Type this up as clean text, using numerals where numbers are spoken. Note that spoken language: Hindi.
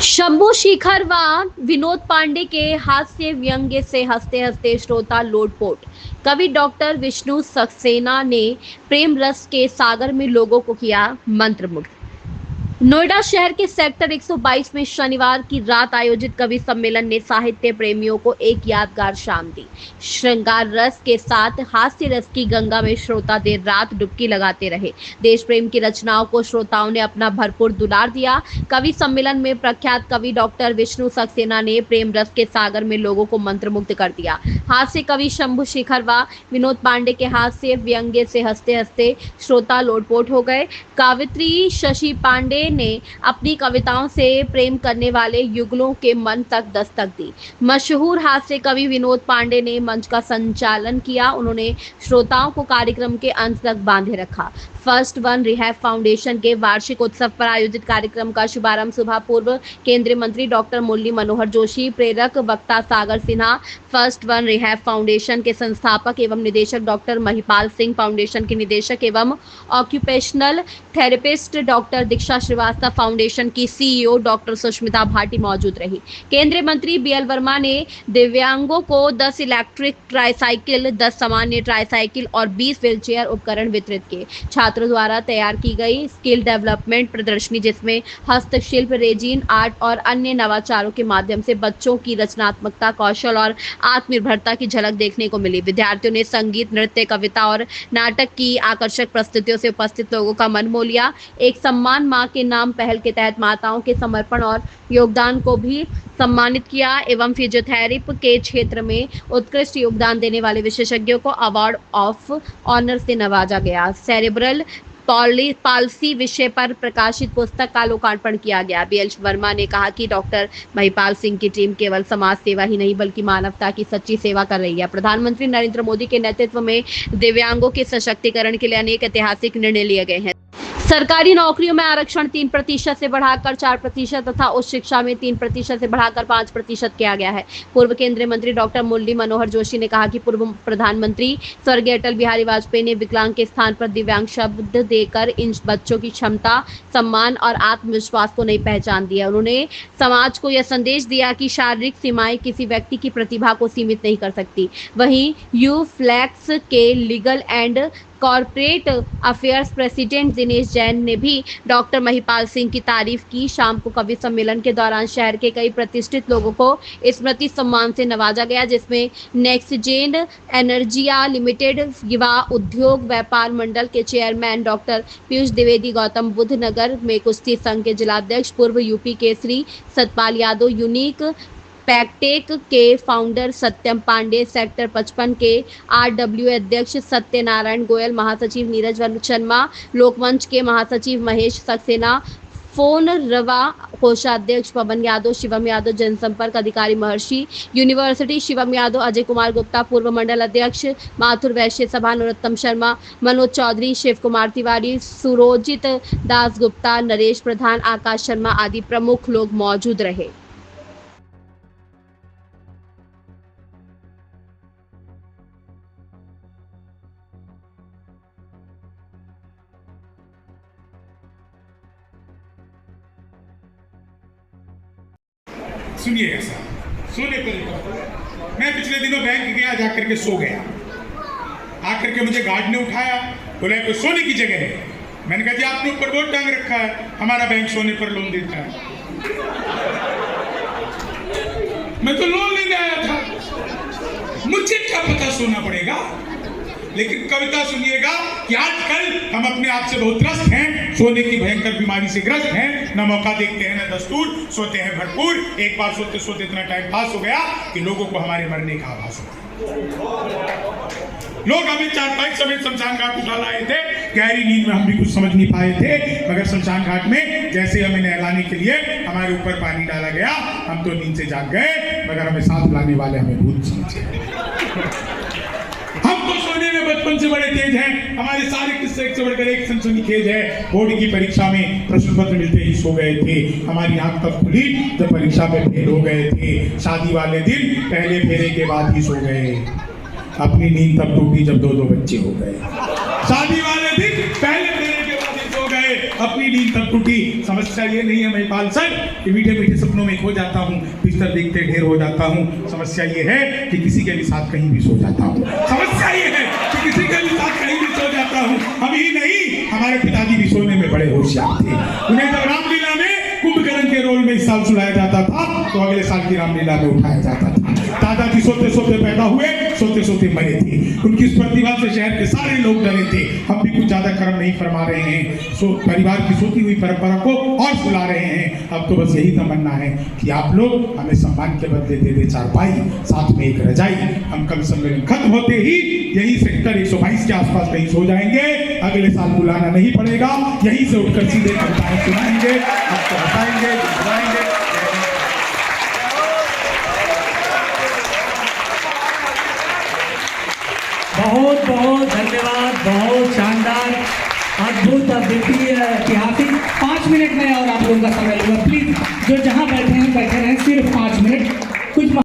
शंभू शेखर व विनोद पांडे के हास्य व्यंग्य से हंसते हंसते श्रोता लोटपोट। कवि डॉक्टर विष्णु सक्सेना ने प्रेम रस के सागर में लोगों को किया मंत्रमुग्ध। नोएडा शहर के सेक्टर 122 में शनिवार की रात आयोजित कवि सम्मेलन ने साहित्य प्रेमियों को एक यादगार शाम दी। श्रृंगार रस के साथ हास्य रस की गंगा में श्रोता देर रात डुबकी लगाते रहे। देश प्रेम की रचनाओं को श्रोताओं ने अपना भरपूर दुलार दिया। कवि सम्मेलन में प्रख्यात कवि डॉक्टर विष्णु सक्सेना ने प्रेम रस के सागर में लोगों को मंत्रमुग्ध कर दिया। हास्य कवि शंभू शेखर व विनोद पांडे के हास्य व्यंग्य से हंसते हंसते श्रोता लोटपोट हो गए। कवित्री शशि पांडे ने अपनी कविताओं से प्रेम करने वाले युगलों के मन तक दस्तक दी। मशहूर हास्य कवि विनोद पांडे ने मंच का संचालन किया। उन्होंने श्रोताओं को कार्यक्रम के अंत तक बांधे रखा। फर्स्ट वन रिहैब फाउंडेशन के वार्षिक उत्सव पर आयोजित कार्यक्रम का शुभारंभ सुबह पूर्व केंद्रीय मंत्री डॉक्टर मुरली मनोहर जोशी, प्रेरक वक्ता Sagar Sinha, first one rehab foundation के संस्थापक एवं निदेशक डॉक्टर महिपाल सिंह, फाउंडेशन के निदेशक एवं ऑक्यूपेशनल थेरेपिस्ट डॉक्टर दीक्षा श्रीवास्तव, फाउंडेशन की सीईओ डॉक्टर सुष्मिता भाटी मौजूद रही। केंद्रीय मंत्री बीएल वर्मा ने दिव्यांगों को 10 इलेक्ट्रिक ट्राईसाइकिल, 10 सामान्य ट्राईसाइकिल और 20 व्हीलचेयर उपकरण वितरित किए। छात्रों द्वारा तैयार की गई स्किल डेवलपमेंट प्रदर्शनी, जिसमें हस्तशिल्प, रेजिन आर्ट और अन्य नवाचारों के माध्यम से बच्चों की रचनात्मकता, कौशल और आत्मनिर्भरता की झलक देखने को मिली। विद्यार्थियों ने संगीत, नृत्य, कविता और नाटक की आकर्षक प्रस्तुतियों से उपस्थित लोगों का मन मोह लिया। एक सम्मान मां के नाम पहल के तहत माताओं के समर्पण और योगदान को भी सम्मानित किया एवं फिजियोथेरेपी के क्षेत्र में उत्कृष्ट योगदान देने वाले विशेषज्ञों को अवार्ड ऑफ ऑनर से नवाजा गया। सेरेब्रल पाल्सी विषय पर प्रकाशित पुस्तक का लोकार्पण किया गया। बीएल वर्मा ने कहा कि डॉक्टर महिपाल सिंह की टीम केवल समाज सेवा ही नहीं बल्कि मानवता की सच्ची सेवा कर रही है। प्रधानमंत्री नरेंद्र मोदी के नेतृत्व में दिव्यांगों के सशक्तिकरण के लिए अनेक ऐतिहासिक निर्णय लिए गए हैं। सरकारी नौकरियों में आरक्षण 3% से बढ़ाकर 4% तथा उच्च शिक्षा में 3% से बढ़ाकर 5% किया गया है। पूर्व केंद्रीय मंत्री डॉक्टर मुरली मनोहर जोशी ने कहा कि पूर्व प्रधानमंत्री स्वर्गीय अटल बिहारी वाजपेयी ने विकलांग के स्थान पर दिव्यांग शब्द देकर इन बच्चों की क्षमता, सम्मान और आत्मविश्वास को नई पहचान दी है। उन्होंने समाज को यह संदेश दिया कि शारीरिक सीमाएं किसी व्यक्ति की प्रतिभा को सीमित नहीं कर सकती। वहीं यूफ्लेक्स के legal and corporate affairs president Dinesh Jain ने भी डॉक्टर महिपाल सिंह की तारीफ की। शाम को कवि सम्मेलन के दौरान शहर के कई प्रतिष्ठित लोगों को स्मृति सम्मान से नवाजा गया, जिसमें नेक्सजेन एनर्जिया लिमिटेड, युवा उद्योग व्यापार मंडल के चेयरमैन डॉक्टर पीयूष द्विवेदी, गौतम बुद्ध नगर में कुश्ती संघ के जिलाध्यक्ष पूर्व यूपी केसरी सतपाल यादव, यूनिक पैकटेक के फाउंडर सत्यम पांडे, सेक्टर 55 के आरडब्ल्यू अध्यक्ष सत्यनारायण गोयल, महासचिव नीरज शर्मा, लोकमंच के महासचिव महेश सक्सेना, फोन रवा कोषाध्यक्ष पवन यादव, शिवम यादव, जनसंपर्क अधिकारी महर्षि यूनिवर्सिटी शिवम यादव, अजय कुमार गुप्ता, पूर्व मंडल अध्यक्ष माथुर वैश्य सभा नरोत्तम शर्मा, मनोज चौधरी, शिव कुमार तिवारी, सुरोजित दास गुप्ता, नरेश प्रधान, आकाश शर्मा आदि प्रमुख लोग मौजूद रहे। सुनिएगा साहब, सोने पर मैं पिछले दिनों बैंक गया, जाकर के सो गया। आकर के मुझे गार्ड ने उठाया, बोला कोई सोने की जगह है। मैंने कहा जी आपने ऊपर बोर्ड टांग रखा है, हमारा बैंक सोने पर लोन देता है। मैं तो लोन लेने आया था, मुझे क्या पता सोना पड़ेगा। लेकिन कविता सुनिएगा कि आजकल हम अपने आप से बहुत त्रस्त हैं, सोने की भयंकर बीमारी से ग्रस्त हैं, न मौका देखते हैं न दस्तूर, सोते हैं भरपूर। एक बार सोते सोते इतना टाइम पास हो गया कि लोगों को हमारे मरने का आभास हो। लोग हमें 4-5 समय शमशान घाट उठा लाए थे, गहरी नींद में हम भी कुछ समझ नहीं पाए थे, मगर शमशान घाट में जैसे हमें नहलाने के लिए हमारे ऊपर पानी डाला गया, हम तो नींद से जाग गए, मगर हमें साथ लाने वाले हमें भूत समझे। हम तो सोने में बचपन से बड़े तेज हैं, हमारे सारे किस्से एक से बढ़कर एक सनसनीखेज है। बोर्ड की परीक्षा में प्रश्न पत्र मिलते ही सो गए थे, हमारी आंख तब खुली जब परीक्षा में फेल हो गए थे। शादी वाले दिन पहले फेरे के बाद ही सो गए, अपनी नींद तब टूटी जब 2-2 बच्चे हो गए। शादी वाले दिन पहले फेरे के बाद ही सो गए, अपनी नींद तब टूटी। समस्या ये नहीं है महिपाल सर कि मीठे मीठे सपनों में खो जाता हूँ, बिस्तर देखते ढेर हो जाता हूँ। समस्या ये है कि किसी के भी साथ कहीं भी सो जाता हूँ। समस्या ये है कि किसी के भी साथ कहीं भी सो जाता हूँ। हम ही नहीं, हमारे पिताजी भी सोने में बड़े होशियार थे। उन्हें जब रामलीला में कुंभकर्ण के रोल में इस साल सुलाया जाता था तो अगले साल की रामलीला में उठाया जाता था। दादाजी सोते सोते पैदा हुए, सोते सोते मरे थे। उनकी इस प्रतिभा से शहर के सारे लोग डरे थे। हम भी कुछ ज्यादा कर्म नहीं फरमा रहे हैं, सो परिवार की सोती हुई परंपरा को और सुला रहे हैं। अब तो बस यही तमन्ना है कि आप लोग हमें सम्मान के बदले दे दे चारपाई, साथ में एक रजाई। हम कल सम्मेलन खत्म होते ही यही सेक्टर 122 के आसपास कहीं सो जाएंगे। अगले साल बुलाना नहीं पड़ेगा, यहीं से उठकर सीधे कविताएं सुनाएंगे, आपको बताएंगे, बुलाएंगे। बहुत बहुत धन्यवाद, बहुत शानदार, अद्भुत, अद्वितीय, ऐतिहासिक। 5 मिनट में और आप लोगों का समय लूंगा। प्लीज जो जहां बैठे